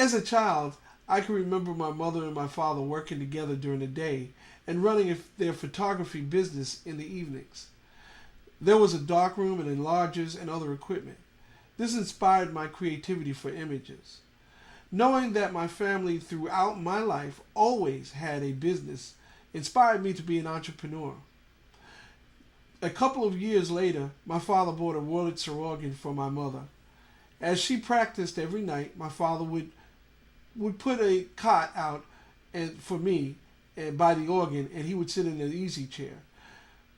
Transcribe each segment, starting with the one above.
As a child, I can remember my mother and my father working together during the day and running their photography business in the evenings. There was a darkroom and enlargers and other equipment. This inspired my creativity for images. Knowing that my family throughout my life always had a business inspired me to be an entrepreneur. A couple of years later, my father bought a Wurlitzer organ for my mother. As she practiced every night, my father would put a cot out for me by the organ, and he would sit in an easy chair.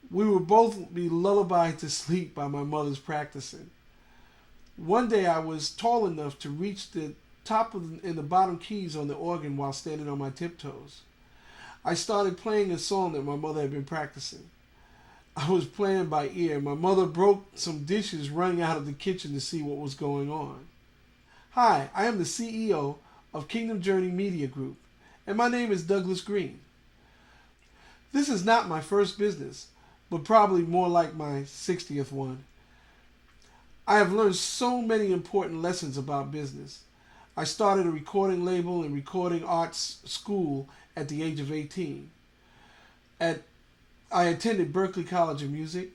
We would both be lullabied to sleep by my mother's practicing. One day I was tall enough to reach the top and the bottom keys on the organ while standing on my tiptoes. I started playing a song that my mother had been practicing. I was playing by ear. My mother broke some dishes running out of the kitchen to see what was going on. Hi, I am the CEO of Kingdom Journey Media Group, and my name is Douglas Greene. This is not my first business, but probably more like my 60th one. I have learned so many important lessons about business. I started a recording label and recording arts school at the age of 18. I attended Berklee College of Music,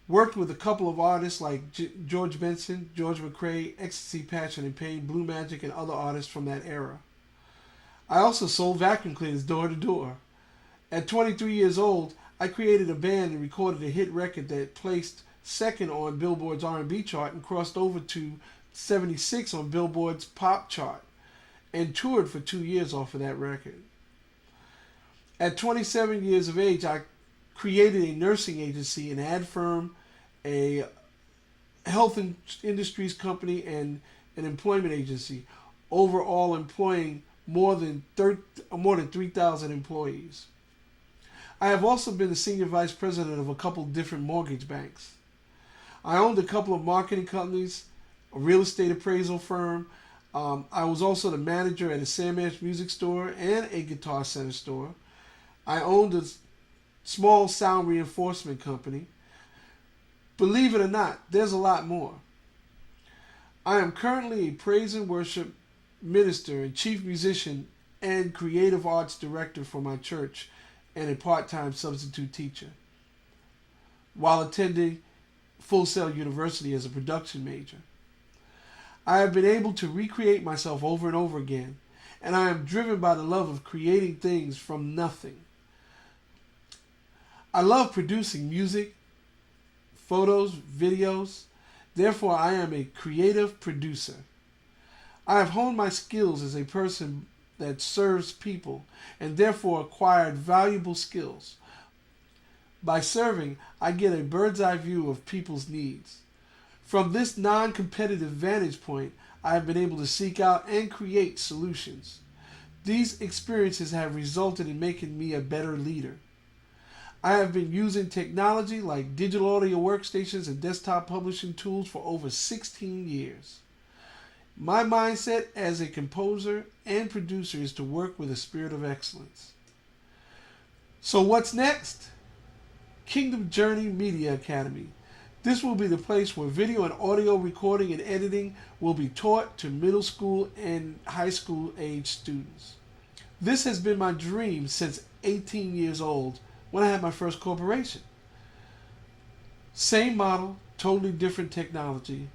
worked with a couple of artists like George Benson, George McCrae, Ecstasy, Passion and Pain, Blue Magic, and other artists from that era. I also sold vacuum cleaners door to door. At 23 years old, I created a band and recorded a hit record that placed second on Billboard's R&B chart and crossed over to 76 on Billboard's pop chart, and toured for 2 years off of that record. At 27 years of age, I created a nursing agency, an ad firm, a health industries company, and an employment agency, overall employing more than 3,000 employees. I have also been the senior vice president of a couple different mortgage banks. I owned a couple of marketing companies, a real estate appraisal firm. I was also the manager at a Sam Ash music store and a Guitar Center store. I owned a small sound reinforcement company. Believe it or not, there's a lot more. I am currently a praise and worship minister and chief musician and creative arts director for my church and a part-time substitute teacher, while attending Full Sail University as a production major. I have been able to recreate myself over and over again, and I am driven by the love of creating things from nothing. I love producing music, photos, videos. Therefore, I am a creative producer. I have honed my skills as a person that serves people and therefore acquired valuable skills. By serving, I get a bird's eye view of people's needs. From this non-competitive vantage point, I have been able to seek out and create solutions. These experiences have resulted in making me a better leader. I have been using technology like digital audio workstations and desktop publishing tools for over 16 years. My mindset as a composer and producer is to work with a spirit of excellence. So what's next? Kingdom Journey Media Academy. This will be the place where video and audio recording and editing will be taught to middle school and high school age students. This has been my dream since 18 years old when I had my first corporation. Same model, totally different technology.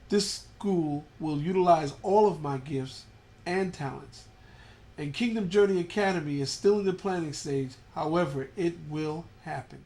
This school will utilize all of my gifts and talents. And Kingdom Journey Academy is still in the planning stage. However, it will happen.